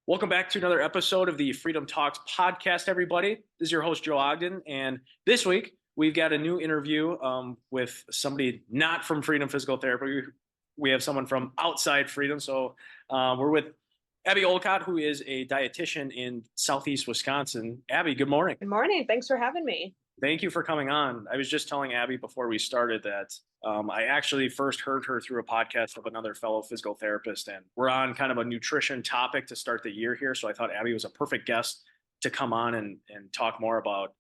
Welcome back to another episode of the Freedom Talks podcast, everybody. This is your host, Joe Ogden. And this week, we've got a new interview with somebody not from Freedom Physical Therapy. We have someone from outside Freedom. So we're with Abby Olcott, who is a dietitian in Southeast Wisconsin. Abby, good morning. Good morning. Thanks for having me. Thank you for coming on. I was just telling Abby before we started that I actually first heard her through a podcast of another fellow physical therapist, and we're on kind of a nutrition topic to start the year here. So I thought Abby was a perfect guest to come on and talk more about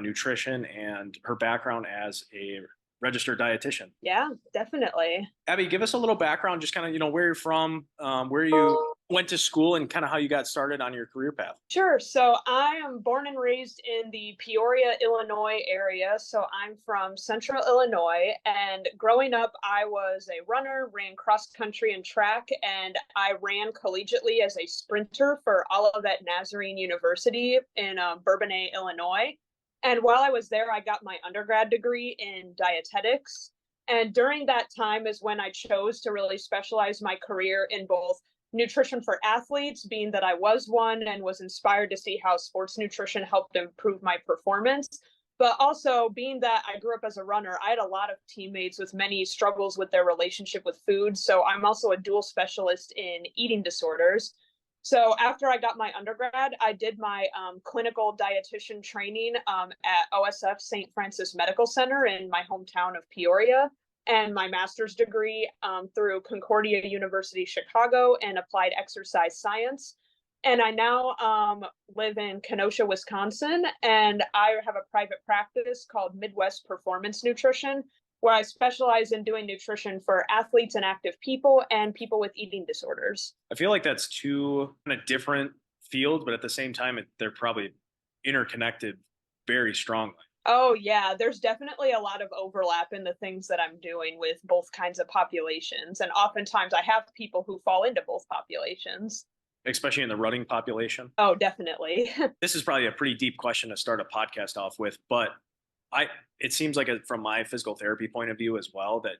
nutrition and her background as a registered dietitian. Yeah, definitely. Abby, give us a little background, just kind of, where you're from, where you went to school, and kind of how you got started on your career path. Sure. So I am born and raised in the Peoria, Illinois area. So I'm from central Illinois. And growing up, I was a runner, ran cross country and track, and I ran collegiately as a sprinter for Olivet Nazarene University in Bourbonnais, Illinois. And while I was there, I got my undergrad degree in dietetics. And during that time is when I chose to really specialize my career in both nutrition for athletes, being that I was one and was inspired to see how sports nutrition helped improve my performance. But also, being that I grew up as a runner, I had a lot of teammates with many struggles with their relationship with food. So I'm also a dual specialist in eating disorders. So after I got my undergrad, I did my clinical dietitian training at OSF St. Francis Medical Center in my hometown of Peoria, and my master's degree through Concordia University, Chicago, and applied exercise science. And I now live in Kenosha, Wisconsin, and I have a private practice called Midwest Performance Nutrition, where I specialize in doing nutrition for athletes and active people and people with eating disorders. I feel like that's two kind of different fields, but at the same time, they're probably interconnected very strongly. Oh, yeah, there's definitely a lot of overlap in the things that I'm doing with both kinds of populations. And oftentimes I have people who fall into both populations. Especially in the running population. Oh, definitely. This is probably a pretty deep question to start a podcast off with, but it seems like from my physical therapy point of view as well, that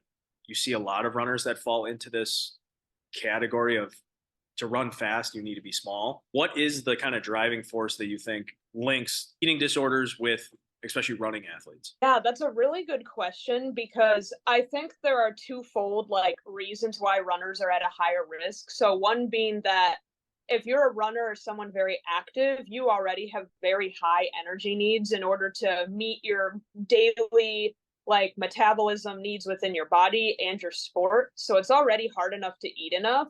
you see a lot of runners that fall into this category of to run fast, you need to be small. What is the kind of driving force that you think links eating disorders with especially running athletes? Yeah, that's a really good question because I think there are twofold reasons why runners are at a higher risk. So one being that if you're a runner or someone very active, you already have very high energy needs in order to meet your daily metabolism needs within your body and your sport. So it's already hard enough to eat enough.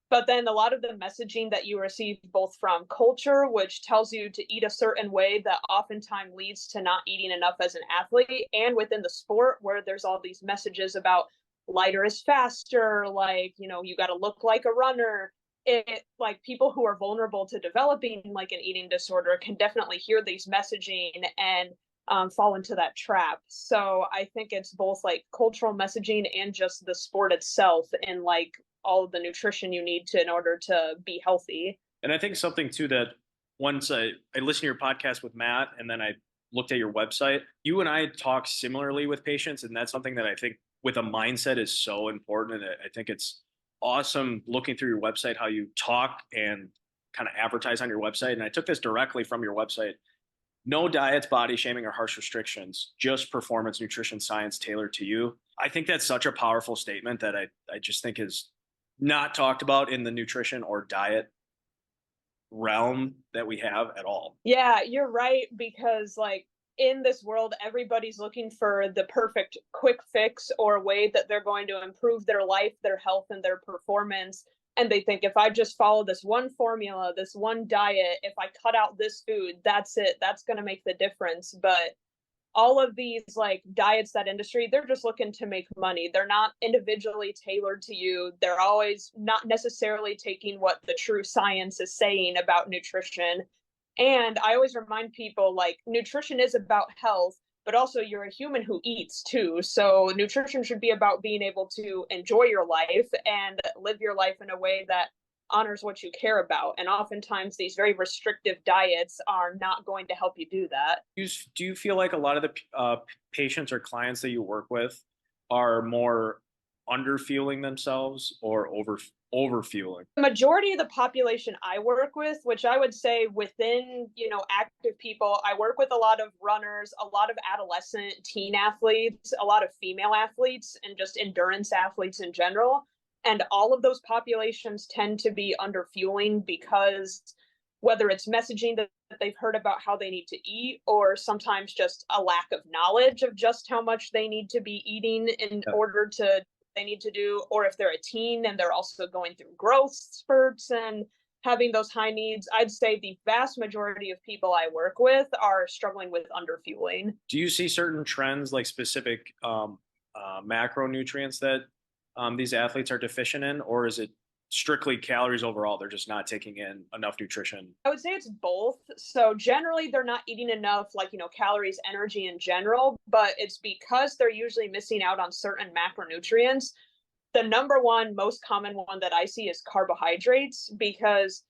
But then a lot of the messaging that you receive both from culture, which tells you to eat a certain way that oftentimes leads to not eating enough as an athlete, and within the sport where there's all these messages about lighter is faster, you got to look like a runner. People who are vulnerable to developing an eating disorder can definitely hear these messaging and fall into that trap. So I think it's both cultural messaging and just the sport itself and all of the nutrition you need in order to be healthy. And I think something too that once I listened to your podcast with Matt and then I looked at your website, you and I talk similarly with patients. And that's something that I think with a mindset is so important. And I think it's awesome looking through your website, how you talk and kind of advertise on your website. And I took this directly from your website. No diets, body shaming, or harsh restrictions, just performance nutrition science tailored to you. I think that's such a powerful statement that I just think is not talked about in the nutrition or diet realm that we have at all. Yeah, you're right, because in this world, everybody's looking for the perfect quick fix or way that they're going to improve their life, their health, and their performance. And they think if I just follow this one formula, this one diet, if I cut out this food, that's it. That's going to make the difference. But all of these diets, that industry, they're just looking to make money. They're not individually tailored to you. They're always not necessarily taking what the true science is saying about nutrition. And I always remind people nutrition is about health, but also you're a human who eats too. So nutrition should be about being able to enjoy your life and live your life in a way that honors what you care about. And oftentimes these very restrictive diets are not going to help you do that. Do you feel like a lot of the patients or clients that you work with are more underfueling themselves or overfueling? The majority of the population I work with, which I would say within, active people, I work with a lot of runners, a lot of adolescent teen athletes, a lot of female athletes, and just endurance athletes in general. And all of those populations tend to be under fueling because whether it's messaging that they've heard about how they need to eat, or sometimes just a lack of knowledge of just how much they need to be eating in Yeah. order to they need to do, or if they're a teen and they're also going through growth spurts and having those high needs, I'd say the vast majority of people I work with are struggling with underfueling. Do you see certain trends like specific macronutrients that these athletes are deficient in, or is it strictly calories overall? They're just not taking in enough nutrition. I would say it's both. So generally they're not eating enough, like, calories, energy in general, but it's because they're usually missing out on certain macronutrients. The number one most common one that I see is carbohydrates, because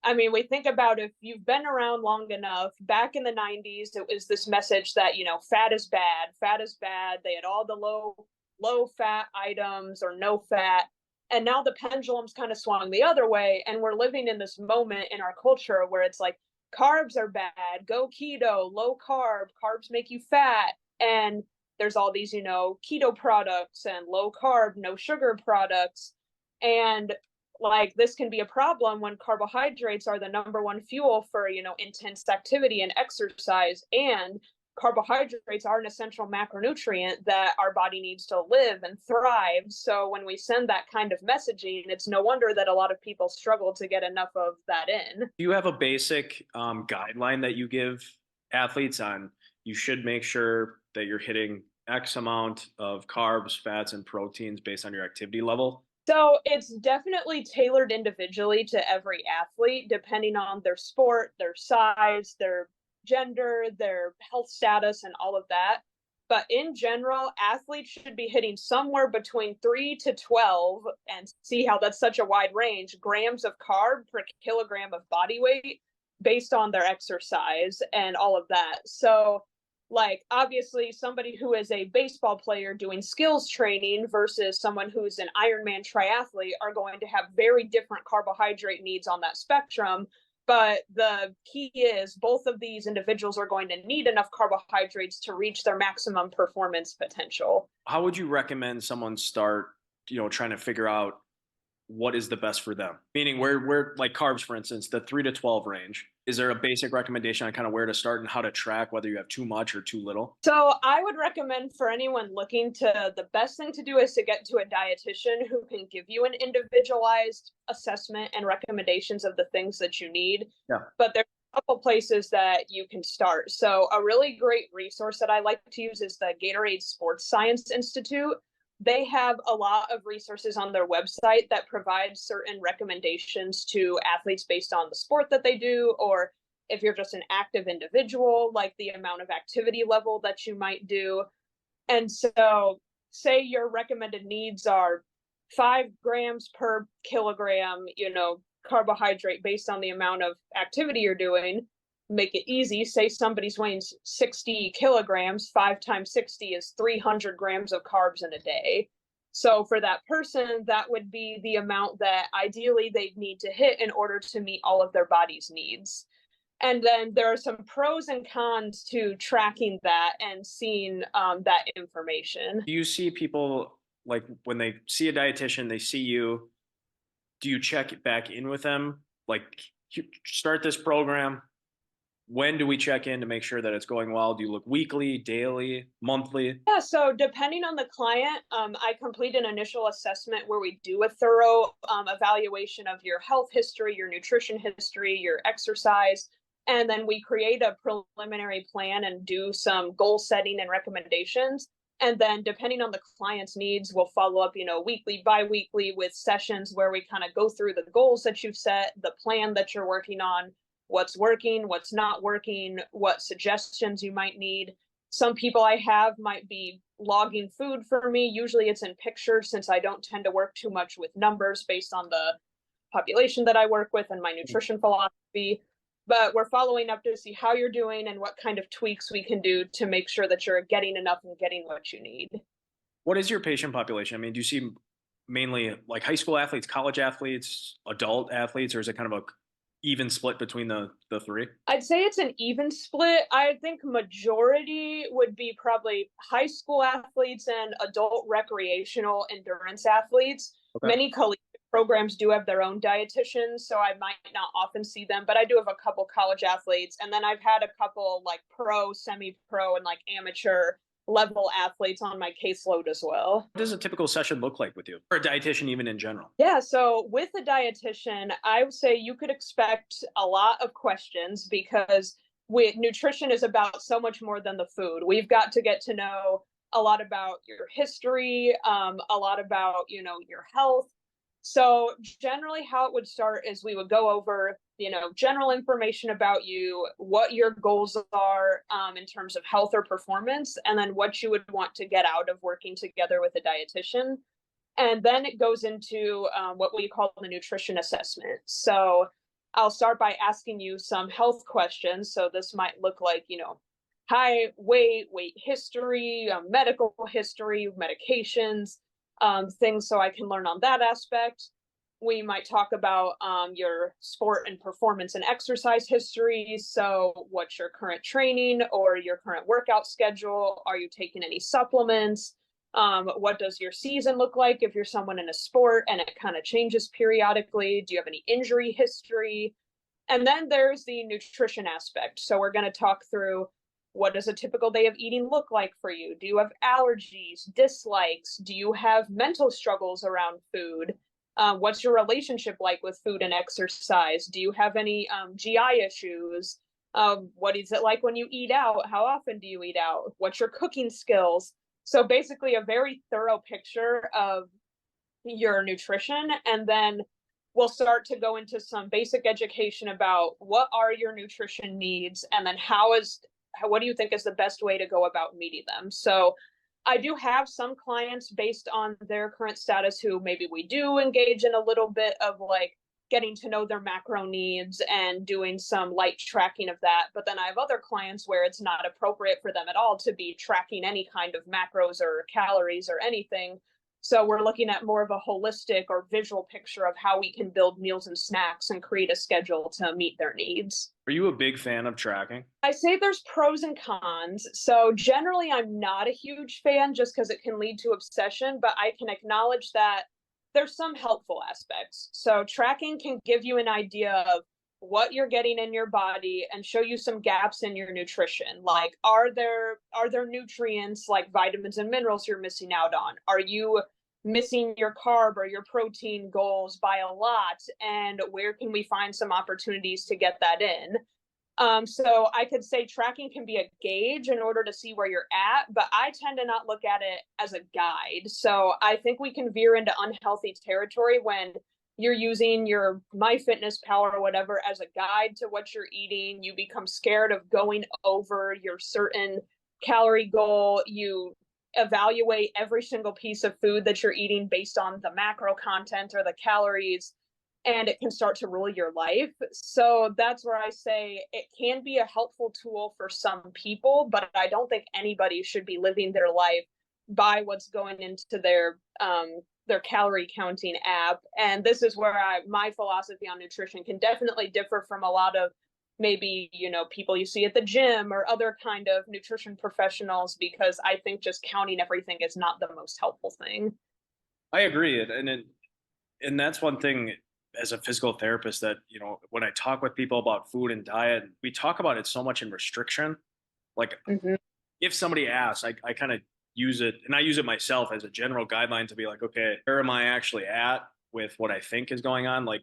I mean, we think about if you've been around long enough, back in the 90s, it was this message that, fat is bad, fat is bad. They had all the low fat items or no fat. And now the pendulum's kind of swung the other way. And we're living in this moment in our culture where it's like carbs are bad, go keto, low carb, carbs make you fat. And there's all these, keto products and low carb, no sugar products. And like this can be a problem when carbohydrates are the number one fuel for, intense activity and exercise. And carbohydrates are an essential macronutrient that our body needs to live and thrive. So when we send that kind of messaging, it's no wonder that a lot of people struggle to get enough of that in. Do you have a basic guideline that you give athletes on? You should make sure that you're hitting X amount of carbs, fats, and proteins based on your activity level. So it's definitely tailored individually to every athlete, depending on their sport, their size, their gender, their health status, and all of that. But in general, athletes should be hitting somewhere between 3 to 12, and see how that's such a wide range, grams of carb per kilogram of body weight based on their exercise and all of that. So like obviously somebody who is a baseball player doing skills training versus someone who's an Ironman triathlete are going to have very different carbohydrate needs on that spectrum. But the key is both of these individuals are going to need enough carbohydrates to reach their maximum performance potential. How would you recommend someone start, trying to figure out what is the best for them? Meaning where like carbs, for instance, the 3 to 12 range. Is there a basic recommendation on kind of where to start and how to track whether you have too much or too little? So I would recommend for anyone looking to, the best thing to do is to get to a dietitian who can give you an individualized assessment and recommendations of the things that you need. Yeah. But there's a couple places that you can start. So a really great resource that I like to use is the Gatorade Sports Science Institute. They have a lot of resources on their website that provide certain recommendations to athletes based on the sport that they do, or if you're just an active individual, like the amount of activity level that you might do. And so say your recommended needs are 5 grams per kilogram, carbohydrate based on the amount of activity you're doing. Make it easy. Say somebody's weighing 60 kilograms, 5 times 60 is 300 grams of carbs in a day. So for that person, that would be the amount that ideally they'd need to hit in order to meet all of their body's needs. And then there are some pros and cons to tracking that and seeing that information. Do you see people like when they see a dietitian, they see you, do you check back in with them? Like, start this program. When do we check in to make sure that it's going well? Do you look weekly, daily, monthly? Yeah, so depending on the client, I complete an initial assessment where we do a thorough evaluation of your health history, your nutrition history, your exercise, and then we create a preliminary plan and do some goal setting and recommendations. And then depending on the client's needs, we'll follow up, weekly, bi-weekly with sessions where we kind of go through the goals that you've set, the plan that you're working on, what's working, what's not working, what suggestions you might need. Some people I have might be logging food for me. Usually it's in pictures since I don't tend to work too much with numbers based on the population that I work with and my nutrition philosophy. But we're following up to see how you're doing and what kind of tweaks we can do to make sure that you're getting enough and getting what you need. What is your patient population? I mean, do you see mainly like high school athletes, college athletes, adult athletes, or is it kind of a even split between the three? I'd say it's an even split. I think majority would be probably high school athletes and adult recreational endurance athletes. Okay. Many collegiate programs do have their own dietitians, so I might not often see them, but I do have a couple college athletes. And then I've had a couple like pro, semi-pro, and like amateur level athletes on my caseload as well. What does a typical session look like with you, or a dietitian, even in general? Yeah, so with a dietitian, I would say you could expect a lot of questions because nutrition is about so much more than the food. We've got to get to know a lot about your history, a lot about, your health. So generally how it would start is we would go over, general information about you, what your goals are in terms of health or performance, and then what you would want to get out of working together with a dietitian. And then it goes into what we call the nutrition assessment. So I'll start by asking you some health questions. So this might look like, height, weight history, medical history, medications, things so I can learn on that aspect. We might talk about your sport and performance and exercise history. So what's your current training or your current workout schedule? Are you taking any supplements? What does your season look like if you're someone in a sport and it kind of changes periodically? Do you have any injury history? And then there's the nutrition aspect. So we're going to talk through, what does a typical day of eating look like for you? Do you have allergies, dislikes? Do you have mental struggles around food? What's your relationship like with food and exercise? Do you have any GI issues? What is it like when you eat out? How often do you eat out? What's your cooking skills? So basically a very thorough picture of your nutrition. And then we'll start to go into some basic education about what are your nutrition needs, and then what do you think is the best way to go about meeting them. So I do have some clients based on their current status who maybe we do engage in a little bit of like getting to know their macro needs and doing some light tracking of that. But then I have other clients where it's not appropriate for them at all to be tracking any kind of macros or calories or anything. So we're looking at more of a holistic or visual picture of how we can build meals and snacks and create a schedule to meet their needs. Are you a big fan of tracking? I say there's pros and cons. So generally, I'm not a huge fan just because it can lead to obsession, but I can acknowledge that there's some helpful aspects. So tracking can give you an idea of what you're getting in your body and show you some gaps in your nutrition. Like, are there nutrients like vitamins and minerals you're missing out on? Are you missing your carb or your protein goals by a lot? And where can we find some opportunities to get that in? So I could say tracking can be a gauge in order to see where you're at, but I tend to not look at it as a guide. So I think we can veer into unhealthy territory when you're using your MyFitnessPal or whatever as a guide to what you're eating. You become scared of going over your certain calorie goal. You evaluate every single piece of food that you're eating based on the macro content or the calories, and it can start to rule your life. So that's where I say it can be a helpful tool for some people, but I don't think anybody should be living their life by what's going into their calorie counting app. And this is where my philosophy on nutrition can definitely differ from a lot of maybe, people you see at the gym or other kind of nutrition professionals, because I think just counting everything is not the most helpful thing. I agree. And that's one thing as a physical therapist that, when I talk with people about food and diet, we talk about it so much in restriction. Like if somebody asks, I kind of use it, and I use it myself as a general guideline to be like, okay, where am I actually at with what I think is going on? Like,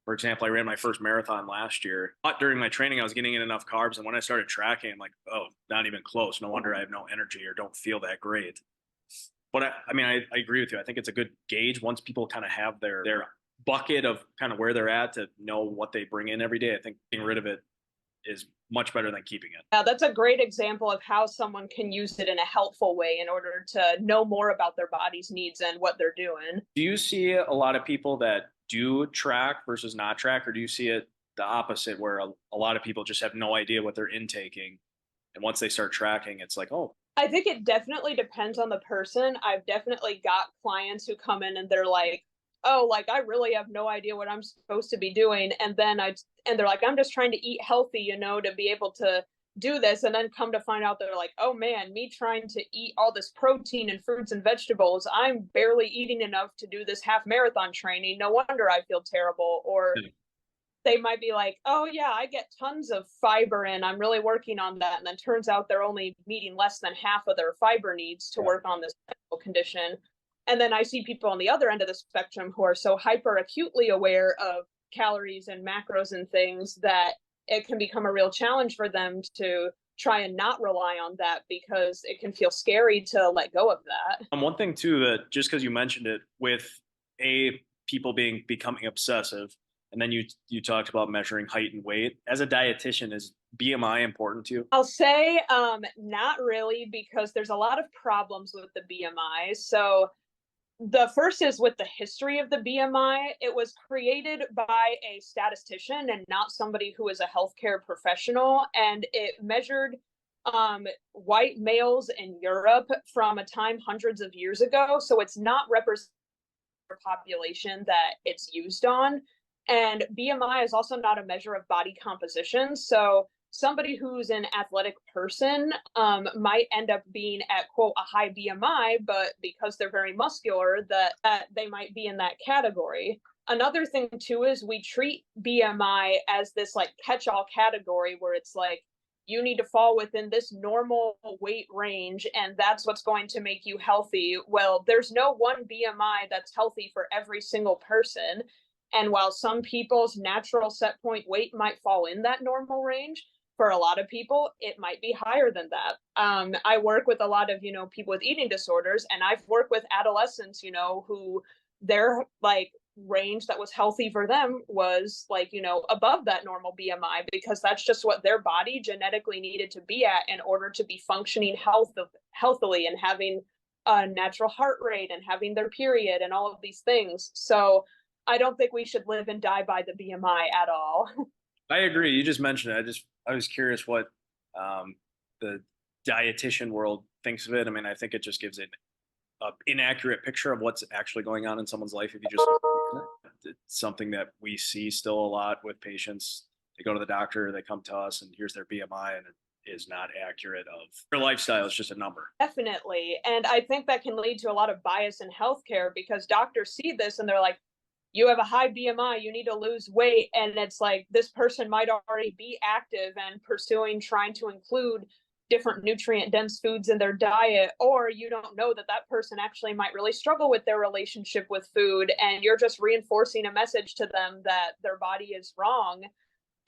for example, I ran my first marathon last year. But during my training, I was getting in enough carbs. And when I started tracking, I'm like, oh, not even close. No wonder I have no energy or don't feel that great. But I agree with you. I think it's a good gauge once people kind of have their bucket of kind of where they're at to know what they bring in every day. I think getting rid of it is much better than keeping it. Yeah, that's a great example of how someone can use it in a helpful way in order to know more about their body's needs and what they're doing. Do you see a lot of people that do track versus not track, or do you see it the opposite where a lot of people just have no idea what they're intaking? And once they start tracking, it's like, oh, I think it definitely depends on the person. I've definitely got clients who come in and they're like, "Oh, like I really have no idea what I'm supposed to be doing." And they're like, "I'm just trying to eat healthy, to be able to do this." And then come to find out they're like, "Oh man, me trying to eat all this protein and fruits and vegetables, I'm barely eating enough to do this half marathon training. No wonder I feel terrible." Or they might be like, "Oh yeah, I get tons of fiber in. I'm really working on that." And then turns out they're only meeting less than half of their fiber needs to Yeah. work on this medical condition. And then I see people on the other end of the spectrum who are so hyper acutely aware of calories and macros and things that it can become a real challenge for them to try and not rely on that because it can feel scary to let go of that. One thing too, that just because you mentioned it with people becoming obsessive, and then you talked about measuring height and weight. As a dietitian, is BMI important to you? I'll say not really, because there's a lot of problems with the BMI. So the first is with the history of the BMI. It was created by a statistician and not somebody who is a healthcare professional, and it measured white males in Europe from a time hundreds of years ago. So it's not representative of the population that it's used on. And BMI is also not a measure of body composition. So somebody who's an athletic person might end up being at quote a high BMI, but because they're very muscular, that they might be in that category. Another thing too is we treat BMI as this like catch-all category where it's like you need to fall within this normal weight range and that's what's going to make you healthy. Well, there's no one BMI that's healthy for every single person. And while some people's natural set point weight might fall in that normal range, for a lot of people, it might be higher than that. I work with a lot of, people with eating disorders, and I've worked with adolescents, who their like range that was healthy for them was like, above that normal BMI because that's just what their body genetically needed to be at in order to be functioning healthily and having a natural heart rate and having their period and all of these things. So I don't think we should live and die by the BMI at all. I agree. You just mentioned it. I was curious what the dietitian world thinks of it. I mean, I think it just gives an inaccurate picture of what's actually going on in someone's life if you just it's something that we see still a lot with patients. They go to the doctor, they come to us, and here's their BMI, and it is not accurate of their lifestyle. It's just a number. Definitely. And I think that can lead to a lot of bias in healthcare because doctors see this and they're like, you have a high BMI, you need to lose weight. And it's like this person might already be active and pursuing trying to include different nutrient dense foods in their diet, or you don't know that that person actually might really struggle with their relationship with food. And you're just reinforcing a message to them that their body is wrong.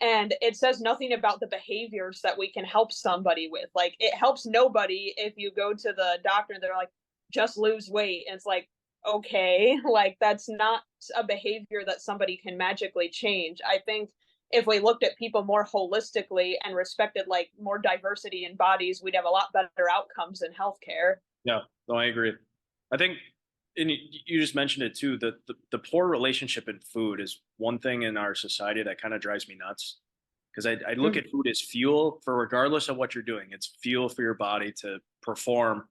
And it says nothing about the behaviors that we can help somebody with. Like it helps nobody if you go to the doctor and they're like, just lose weight. And it's like, okay, like that's not a behavior that somebody can magically change. I think if we looked at people more holistically and respected like more diversity in bodies, we'd have a lot better outcomes in healthcare. Yeah, no, I agree. I think, and you just mentioned it too, the poor relationship in food is one thing in our society that kind of drives me nuts. Because I look at food as fuel for regardless of what you're doing, it's fuel for your body to perform.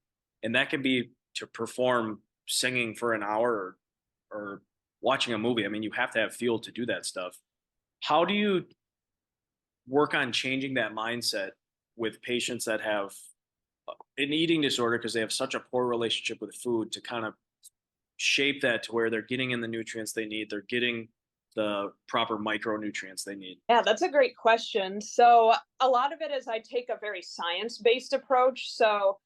And that can be to perform singing for an hour or watching a movie. I mean, you have to have fuel to do that stuff. How do you work on changing that mindset with patients that have an eating disorder because they have such a poor relationship with food to kind of shape that to where they're getting in the nutrients they need, they're getting the proper micronutrients they need? Yeah, that's a great question. So, a lot of it is I take a very science based approach. So,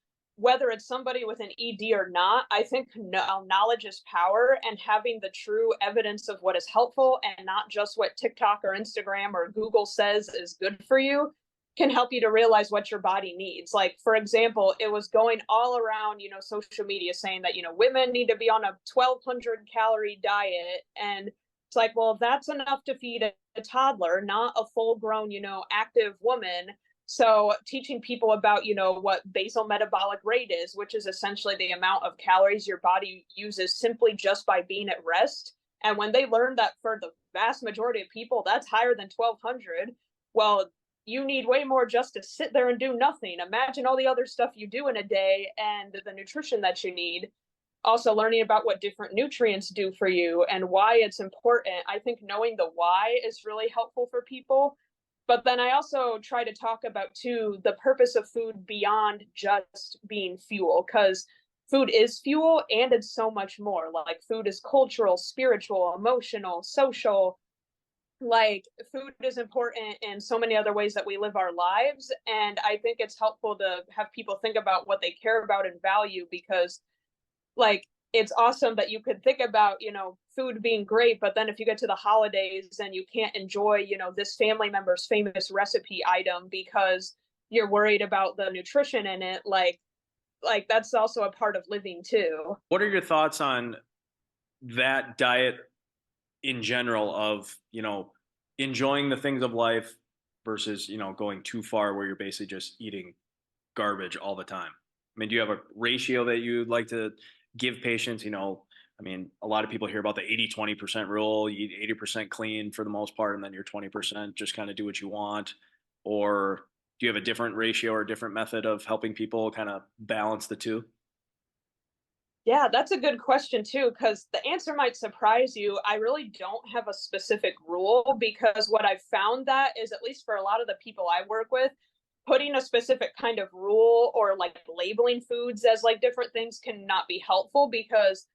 whether it's somebody with an ED or not, I think knowledge is power, and having the true evidence of what is helpful and not just what TikTok or Instagram or Google says is good for you can help you to realize what your body needs. Like, for example, it was going all around, social media saying that, women need to be on a 1,200 calorie diet. And it's like, well, that's enough to feed a toddler, not a full grown, active woman. So teaching people about, what basal metabolic rate is, which is essentially the amount of calories your body uses simply just by being at rest. And when they learn that for the vast majority of people, that's higher than 1,200, well, you need way more just to sit there and do nothing. Imagine all the other stuff you do in a day and the nutrition that you need. Also learning about what different nutrients do for you and why it's important. I think knowing the why is really helpful for people. But then I also try to talk about too the purpose of food beyond just being fuel, because food is fuel and it's so much more. Like food is cultural, spiritual, emotional, social. Like food is important in so many other ways that we live our lives. And I think it's helpful to have people think about what they care about and value, because like it's awesome that you could think about, food being great, but then if you get to the holidays and you can't enjoy, this family member's famous recipe item because you're worried about the nutrition in it, like that's also a part of living too. What are your thoughts on that diet in general of, enjoying the things of life versus, going too far where you're basically just eating garbage all the time? I mean, do you have a ratio that you'd like to give patients? I mean, a lot of people hear about the 80-20% rule. You eat 80% clean for the most part, and then your 20% just kind of do what you want. Or do you have a different ratio or a different method of helping people kind of balance the two? Yeah, that's a good question too, because the answer might surprise you. I really don't have a specific rule, because what I've found that is, at least for a lot of the people I work with, putting a specific kind of rule or like labeling foods as like different things cannot be helpful, because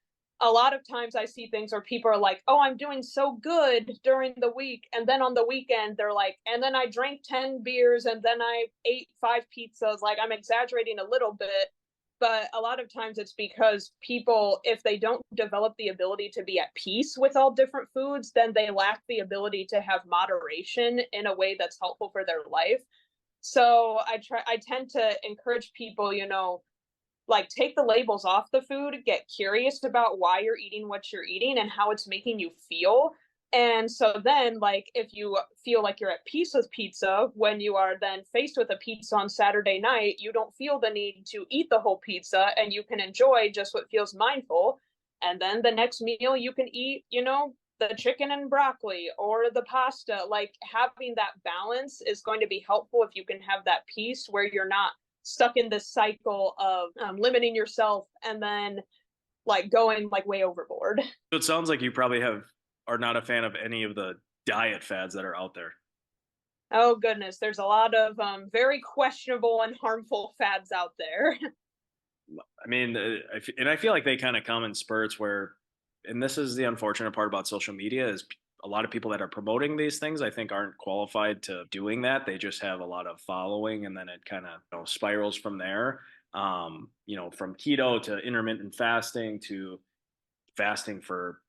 a lot of times I see things where people are like, oh, I'm doing so good during the week. And then on the weekend, they're like, and then I drank 10 beers and then I ate 5 pizzas. Like I'm exaggerating a little bit. But a lot of times it's because people, if they don't develop the ability to be at peace with all different foods, then they lack the ability to have moderation in a way that's helpful for their life. So I tend to encourage people, like take the labels off the food, get curious about why you're eating what you're eating and how it's making you feel. And so then, like, if you feel like you're at peace with pizza, when you are then faced with a pizza on Saturday night, you don't feel the need to eat the whole pizza and you can enjoy just what feels mindful. And then the next meal, you can eat, the chicken and broccoli or the pasta. Like having that balance is going to be helpful if you can have that peace where you're not stuck in this cycle of limiting yourself and then like going like way overboard. So it sounds like you probably are not a fan of any of the diet fads that are out there. Oh goodness, there's a lot of very questionable and harmful fads out there. I mean, and I feel like they kind of come in spurts where, and this is the unfortunate part about social media, is a lot of people that are promoting these things, I think, aren't qualified to doing that. They just have a lot of following, and then it kind of spirals from there. From keto to intermittent fasting to fasting for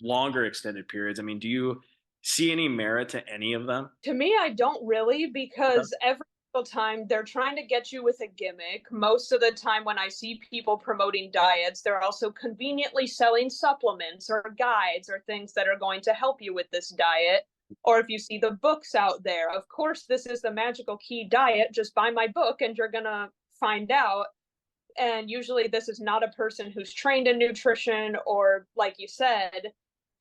longer extended periods. I mean, do you see any merit to any of them? To me, I don't really, because every single time they're trying to get you with a gimmick. Most of the time when I see people promoting diets, they're also conveniently selling supplements or guides or things that are going to help you with this diet. Or if you see the books out there, of course, this is the magical key diet. Just buy my book and you're going to find out. And usually this is not a person who's trained in nutrition or like you said.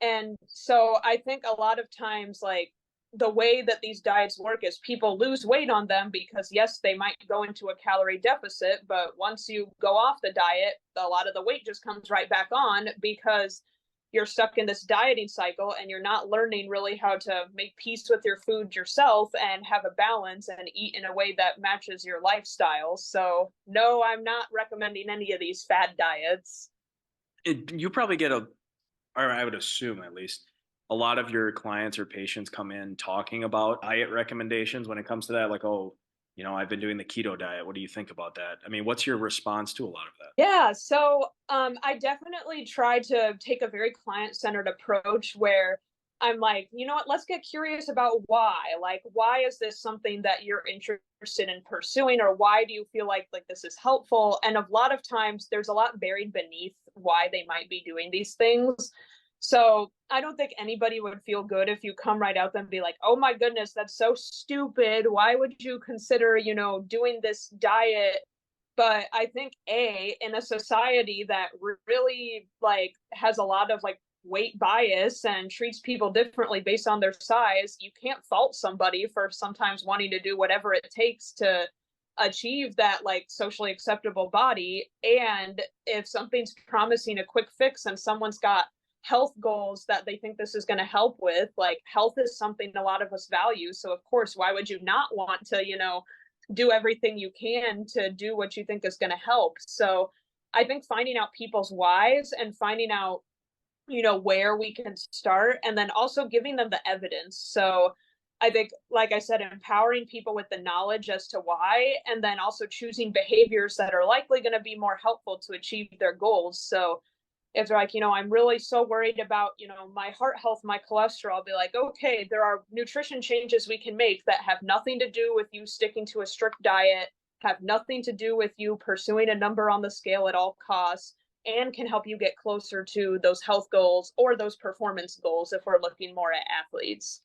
And so I think a lot of times, like, the way that these diets work is people lose weight on them because yes, they might go into a calorie deficit, but once you go off the diet, a lot of the weight just comes right back on because you're stuck in this dieting cycle and you're not learning really how to make peace with your food yourself and have a balance and eat in a way that matches your lifestyle. So no, I'm not recommending any of these fad diets. You probably get or I would assume at least, a lot of your clients or patients come in talking about diet recommendations when it comes to that, like, oh, I've been doing the keto diet. What do you think about that? I mean, what's your response to a lot of that? Yeah, so I definitely try to take a very client-centered approach where I'm like, you know what, let's get curious about why. Like, why is this something that you're interested in pursuing, or why do you feel like this is helpful? And a lot of times there's a lot buried beneath why they might be doing these things. So I don't think anybody would feel good if you come right out and be like, oh my goodness, that's so stupid. Why would you consider, doing this diet? But I think in a society that really like has a lot of like weight bias and treats people differently based on their size, you can't fault somebody for sometimes wanting to do whatever it takes to achieve that like socially acceptable body. And if something's promising a quick fix and someone's got health goals that they think this is going to help with, like health is something a lot of us value. So of course, why would you not want to, do everything you can to do what you think is going to help? So I think finding out people's whys and finding out, where we can start, and then also giving them the evidence. So I think, like I said, empowering people with the knowledge as to why, and then also choosing behaviors that are likely going to be more helpful to achieve their goals. So if they're like, I'm really so worried about, my heart health, my cholesterol, I'll be like, okay, there are nutrition changes we can make that have nothing to do with you sticking to a strict diet, have nothing to do with you pursuing a number on the scale at all costs, and can help you get closer to those health goals or those performance goals if we're looking more at athletes.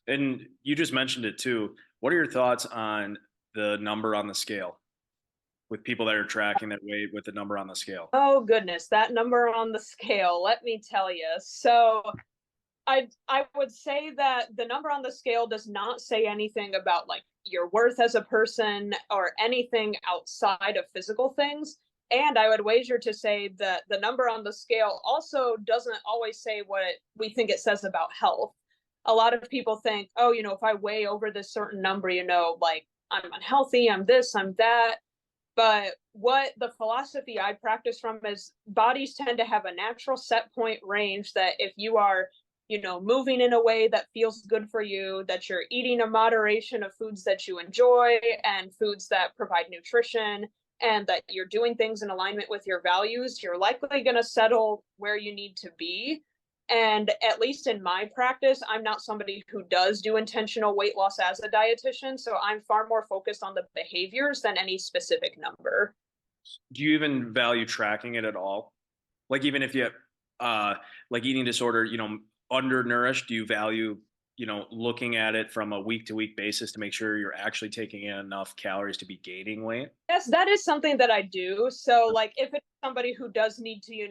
And you just mentioned it too. What are your thoughts on the number on the scale with people that are tracking their weight with the number on the scale? Oh goodness, that number on the scale, let me tell you. So I would say that the number on the scale does not say anything about like your worth as a person or anything outside of physical things. And I would wager to say that the number on the scale also doesn't always say what we think it says about health. A lot of people think, oh, if I weigh over this certain number, like I'm unhealthy, I'm this, I'm that. But what the philosophy I practice from is bodies tend to have a natural set point range that if you are, moving in a way that feels good for you, that you're eating a moderation of foods that you enjoy and foods that provide nutrition, and that you're doing things in alignment with your values, you're likely going to settle where you need to be. And at least in my practice, I'm not somebody who does do intentional weight loss as a dietitian. So I'm far more focused on the behaviors than any specific number. Do you even value tracking it at all? Like even if you have like eating disorder, undernourished, do you value, looking at it from a week to week basis to make sure you're actually taking in enough calories to be gaining weight? Yes, that is something that I do. So like if it's somebody who does need to,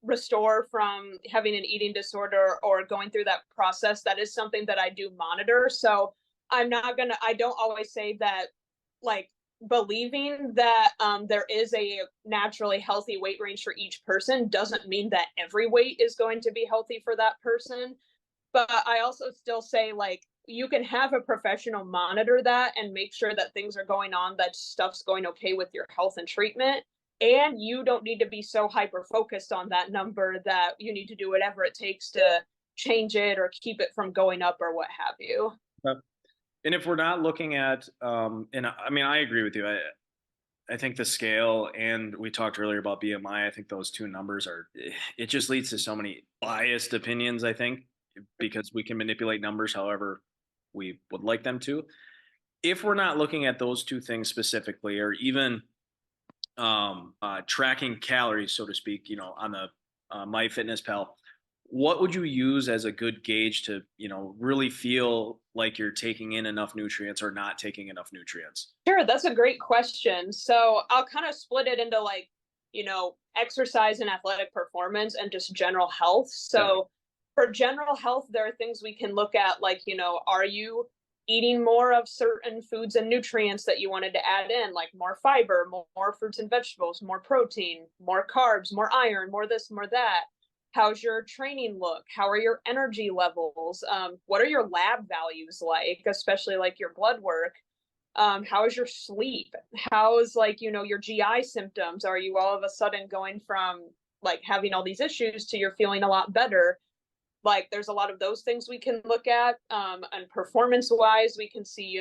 restore from having an eating disorder or going through that process, that is something that I do monitor. So I don't always say that like believing that there is a naturally healthy weight range for each person doesn't mean that every weight is going to be healthy for that person. But I also still say like you can have a professional monitor that and make sure that things are going on, that stuff's going okay with your health and treatment. And you don't need to be so hyper focused on that number that you need to do whatever it takes to change it or keep it from going up or what have you. And if we're not looking at, and I mean, I agree with you. I think the scale, and we talked earlier about BMI. I think those two numbers it just leads to so many biased opinions, I think, because we can manipulate numbers however we would like them to. If we're not looking at those two things specifically, or even tracking calories, so to speak, on the MyFitnessPal, what would you use as a good gauge to, really feel like you're taking in enough nutrients or not taking enough nutrients? Sure, that's a great question. So I'll kind of split it into like, exercise and athletic performance and just general health. So for general health, there are things we can look at like, are you eating more of certain foods and nutrients that you wanted to add in, like more fiber, more fruits and vegetables, more protein, more carbs, more iron, more this, more that? How's your training look? How are your energy levels? What are your lab values like, especially like your blood work? How is your sleep? How is like, your GI symptoms? Are you all of a sudden going from like having all these issues to you're feeling a lot better? Like there's a lot of those things we can look at. And performance wise, we can see,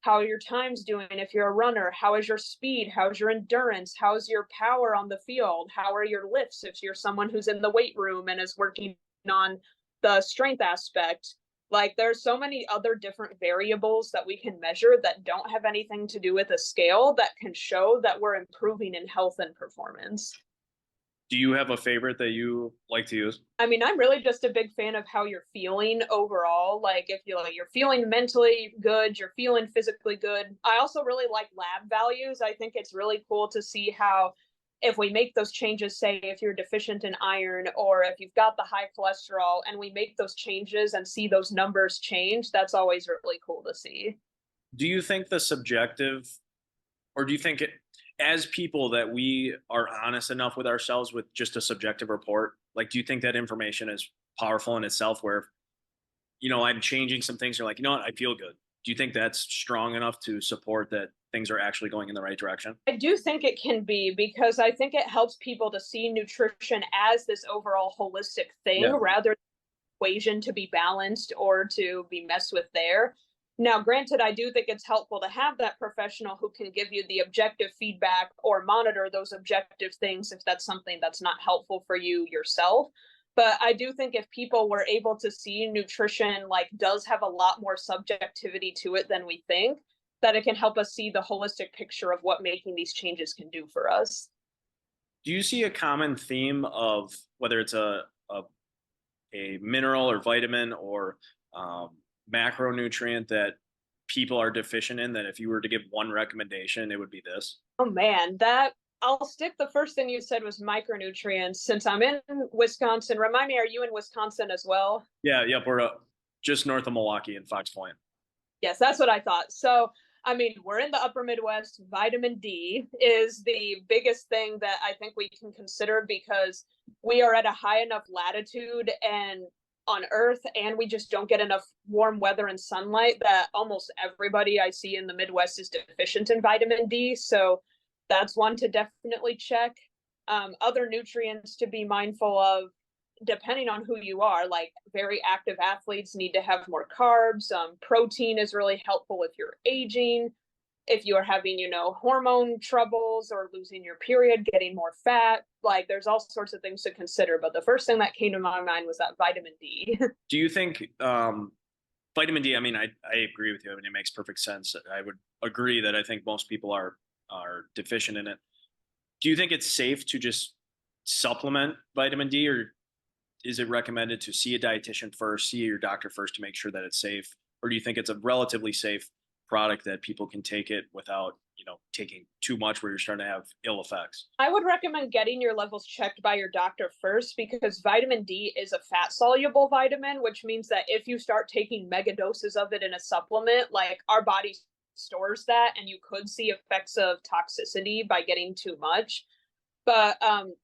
how your time's doing. If you're a runner, how is your speed? How's your endurance? How's your power on the field? How are your lifts? If you're someone who's in the weight room and is working on the strength aspect, like there's so many other different variables that we can measure that don't have anything to do with a scale that can show that we're improving in health and performance. Do you have a favorite that you like to use? I mean, I'm really just a big fan of how you're feeling overall. Like if you're feeling mentally good, you're feeling physically good. I also really like lab values. I think it's really cool to see how if we make those changes, say if you're deficient in iron or if you've got the high cholesterol, and we make those changes and see those numbers change, that's always really cool to see. Do you think the subjective, or do you think it, as people that we are honest enough with ourselves with just a subjective report? Like, do you think that information is powerful in itself where, I'm changing some things, you're like, you know what, I feel good. Do you think that's strong enough to support that things are actually going in the right direction? I do think it can be, because I think it helps people to see nutrition as this overall holistic thing Yeah. rather than an equation to be balanced or to be messed with there. Now, granted, I do think it's helpful to have that professional who can give you the objective feedback or monitor those objective things if that's something that's not helpful for you yourself. But I do think if people were able to see nutrition like does have a lot more subjectivity to it than we think, that it can help us see the holistic picture of what making these changes can do for us. Do you see a common theme of whether it's a mineral or vitamin or um, macronutrient that people are deficient in, that if you were to give one recommendation, it would be this? Oh man, that I'll stick the first thing you said was micronutrients. Since I'm in Wisconsin, remind me, are you in Wisconsin as well? Yeah, yep, we're just north of Milwaukee in Fox Point. Yes, that's what I thought. So, I mean, we're in the upper Midwest. Vitamin D is the biggest thing that I think we can consider, because we are at a high enough latitude and on Earth, and we just don't get enough warm weather and sunlight that almost everybody I see in the Midwest is deficient in vitamin D. So that's one to definitely check. Other nutrients to be mindful of, depending on who you are, like very active athletes need to have more carbs. Protein is really helpful if you're aging. If you are having, hormone troubles or losing your period, getting more fat, like there's all sorts of things to consider. But the first thing that came to my mind was that vitamin D. Do you think vitamin D? I mean, I agree with you. I mean, it makes perfect sense. I would agree that I think most people are deficient in it. Do you think it's safe to just supplement vitamin D, or is it recommended to see a dietitian first, see your doctor first to make sure that it's safe? Or do you think it's a relatively safe product that people can take it without, taking too much where you're starting to have ill effects? I would recommend getting your levels checked by your doctor first, because vitamin D is a fat soluble vitamin, which means that if you start taking mega doses of it in a supplement, like our body stores that, and you could see effects of toxicity by getting too much. But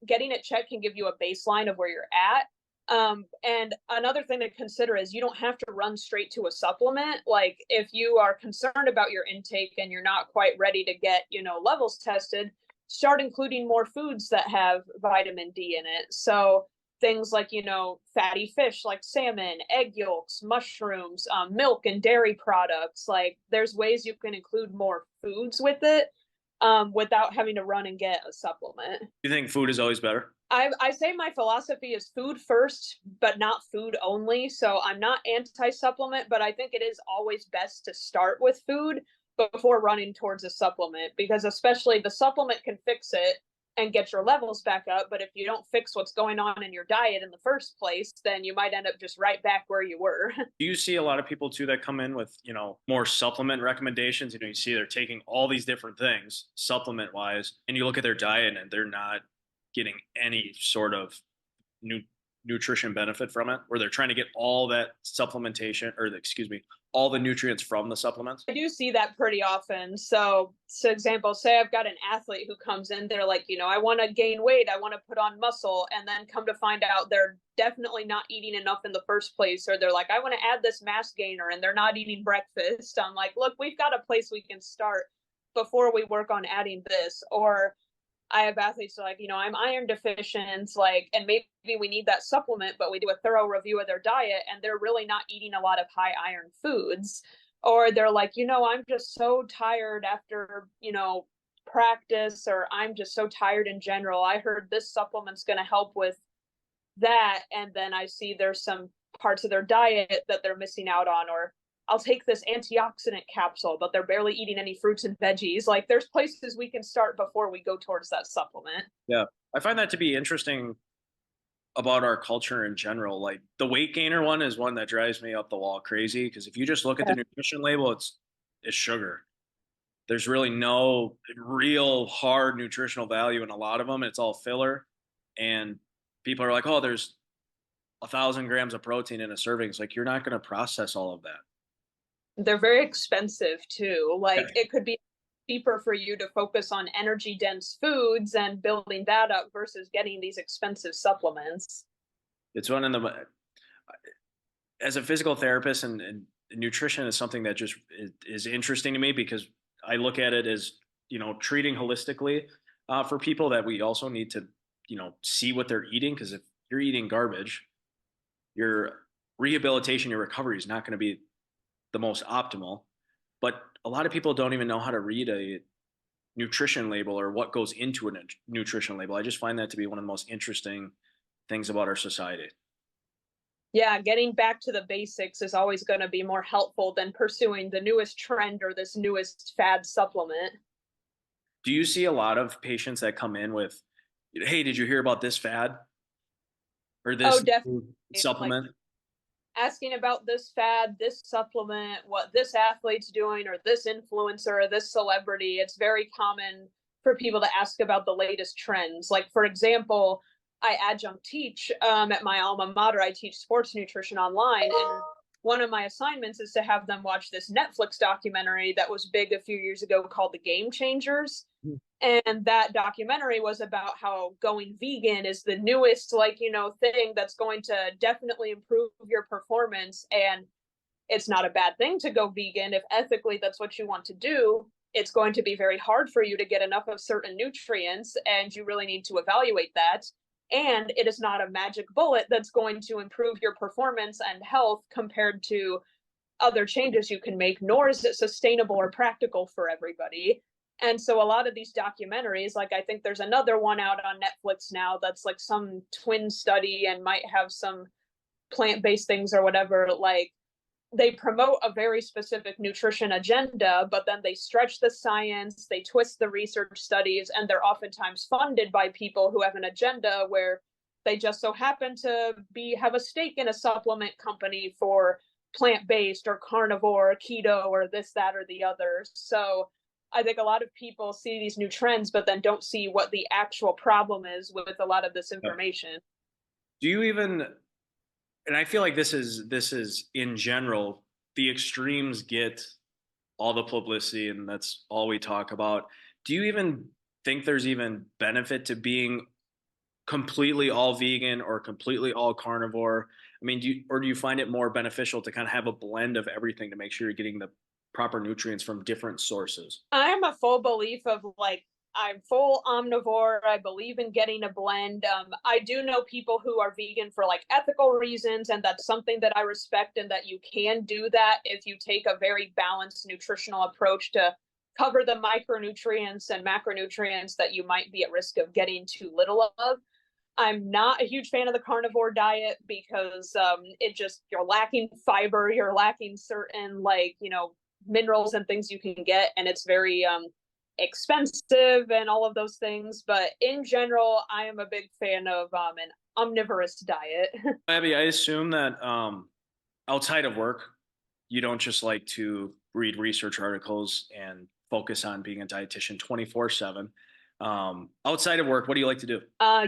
getting it checked can give you a baseline of where you're at. And another thing to consider is you don't have to run straight to a supplement. Like if you are concerned about your intake and you're not quite ready to get, levels tested, start including more foods that have vitamin D in it. So things like, fatty fish like salmon, egg yolks, mushrooms, milk and dairy products. Like there's ways you can include more foods with it without having to run and get a supplement. You think food is always better? I say my philosophy is food first, but not food only. So I'm not anti supplement, but I think it is always best to start with food before running towards a supplement, because especially the supplement can fix it and get your levels back up. But if you don't fix what's going on in your diet in the first place, then you might end up just right back where you were. Do you see a lot of people too that come in with, more supplement recommendations? You see they're taking all these different things supplement wise, and you look at their diet and they're not getting any sort of nutrition benefit from it, where they're trying to get all that supplementation, or excuse me, all the nutrients from the supplements? I do see that pretty often. So example, say I've got an athlete who comes in, they're like, I want to gain weight, I want to put on muscle, and then come to find out they're definitely not eating enough in the first place, or they're like, I want to add this mass gainer, and they're not eating breakfast. I'm like, look, we've got a place we can start before we work on adding this. Or I have athletes who are like, I'm iron deficient, like, and maybe we need that supplement, but we do a thorough review of their diet and they're really not eating a lot of high iron foods. Or they're like, I'm just so tired after, practice, or I'm just so tired in general. I heard this supplement's going to help with that. And then I see there's some parts of their diet that they're missing out on, or I'll take this antioxidant capsule, but they're barely eating any fruits and veggies. Like there's places we can start before we go towards that supplement. Yeah. I find that to be interesting about our culture in general. Like the weight gainer one is one that drives me up the wall crazy, because if you just look at the nutrition label, it's sugar. There's really no real hard nutritional value in a lot of them. It's all filler. And people are like, oh, there's 1,000 grams of protein in a serving. It's like, you're not going to process all of that. They're very expensive too. Yeah. Like it could be cheaper for you to focus on energy dense foods and building that up versus getting these expensive supplements. It's one of the, as a physical therapist, and nutrition is something that just is interesting to me because I look at it as, treating holistically for people, that we also need to, see what they're eating. Because if you're eating garbage, your rehabilitation, your recovery is not going to be the most optimal. But a lot of people don't even know how to read a nutrition label or what goes into a nutrition label. I just find that to be one of the most interesting things about our society. Yeah, getting back to the basics is always going to be more helpful than pursuing the newest trend or this newest fad supplement. Do you see a lot of patients that come in with, hey, did you hear about this fad or Oh, this definitely. Like supplement? asking about this fad, this supplement, what this athlete's doing, or this influencer, or this celebrity. It's very common for people to ask about the latest trends. Like, for example, I adjunct teach at my alma mater. I teach sports nutrition online. And one of my assignments is to have them watch this Netflix documentary that was big a few years ago called The Game Changers. And that documentary was about how going vegan is the newest, thing that's going to definitely improve your performance. And it's not a bad thing to go vegan if ethically that's what you want to do. It's going to be very hard for you to get enough of certain nutrients, and you really need to evaluate that. And it is not a magic bullet that's going to improve your performance and health compared to other changes you can make, nor is it sustainable or practical for everybody. And so a lot of these documentaries, like I think there's another one out on Netflix now that's like some twin study and might have some plant-based things or whatever, like they promote a very specific nutrition agenda, but then they stretch the science, they twist the research studies, and they're oftentimes funded by people who have an agenda where they just so happen to have a stake in a supplement company for plant-based or carnivore or keto or this, that, or the other. So I think a lot of people see these new trends, but then don't see what the actual problem is with a lot of this information. Do you even, and I feel like this is in general, the extremes get all the publicity and that's all we talk about. Do you even think there's even benefit to being completely all vegan or completely all carnivore? I mean, do you find it more beneficial to kind of have a blend of everything to make sure you're getting the proper nutrients from different sources? I'm a full belief of I'm full omnivore. I believe in getting a blend. I do know people who are vegan for ethical reasons, and that's something that I respect, and that you can do that if you take a very balanced nutritional approach to cover the micronutrients and macronutrients that you might be at risk of getting too little of. I'm not a huge fan of the carnivore diet because you're lacking fiber, you're lacking certain minerals and things you can get, and it's very expensive and all of those things. But in general, I am a big fan of an omnivorous diet. Abby, I assume that outside of work, you don't just like to read research articles and focus on being a dietitian 24/7. Outside of work, what do you like to do?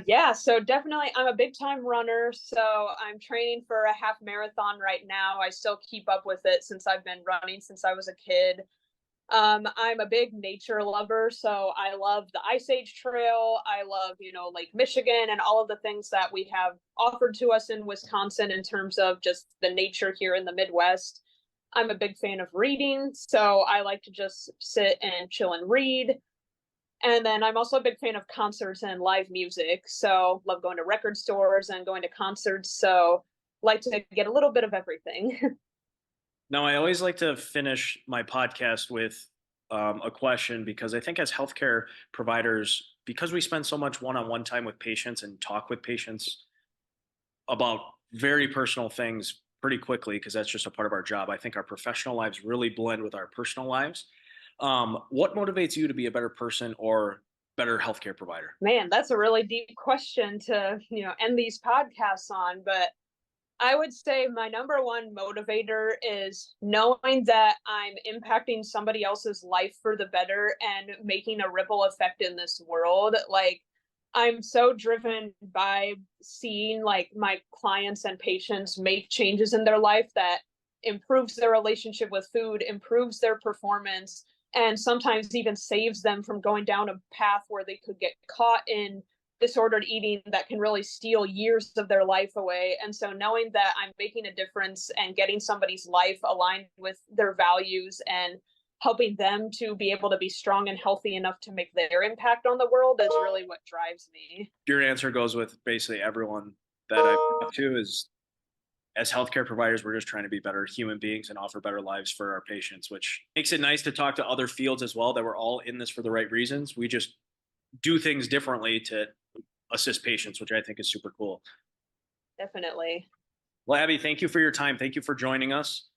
Yeah, so definitely I'm a big time runner. So I'm training for a half marathon right now. I still keep up with it since I've been running since I was a kid. I'm a big nature lover, so I love the Ice Age Trail. I love, Lake Michigan and all of the things that we have offered to us in Wisconsin in terms of just the nature here in the Midwest. I'm a big fan of reading, so I like to just sit and chill and read. And then I'm also a big fan of concerts and live music. So love going to record stores and going to concerts. So like to get a little bit of everything. Now, I always like to finish my podcast with a question, because I think as healthcare providers, because we spend so much one-on-one time with patients and talk with patients about very personal things pretty quickly, because that's just a part of our job. I think our professional lives really blend with our personal lives. What motivates you to be a better person or better healthcare provider? Man, that's a really deep question to, end these podcasts on. But I would say my number one motivator is knowing that I'm impacting somebody else's life for the better and making a ripple effect in this world. Like, I'm so driven by seeing like my clients and patients make changes in their life that improves their relationship with food, improves their performance, and sometimes even saves them from going down a path where they could get caught in disordered eating that can really steal years of their life away. And so knowing that I'm making a difference and getting somebody's life aligned with their values and helping them to be able to be strong and healthy enough to make their impact on the world is really what drives me. Your answer goes with basically everyone that I've talked to is as healthcare providers, we're just trying to be better human beings and offer better lives for our patients, which makes it nice to talk to other fields as well that we're all in this for the right reasons. We just do things differently to assist patients, which I think is super cool. Definitely. Well, Abby, thank you for your time. Thank you for joining us.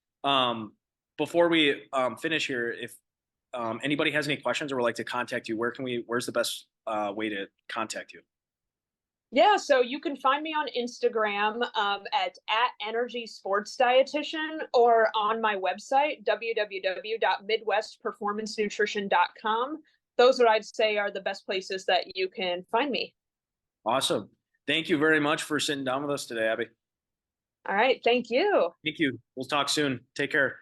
Before we finish here, if anybody has any questions or would like to contact you, where's the best way to contact you? Yeah, so you can find me on Instagram at Energy Sports Dietitian or on my website, www.midwestperformancenutrition.com. Those what I'd say are the best places that you can find me. Awesome. Thank you very much for sitting down with us today, Abby. All right, thank you. Thank you. We'll talk soon. Take care.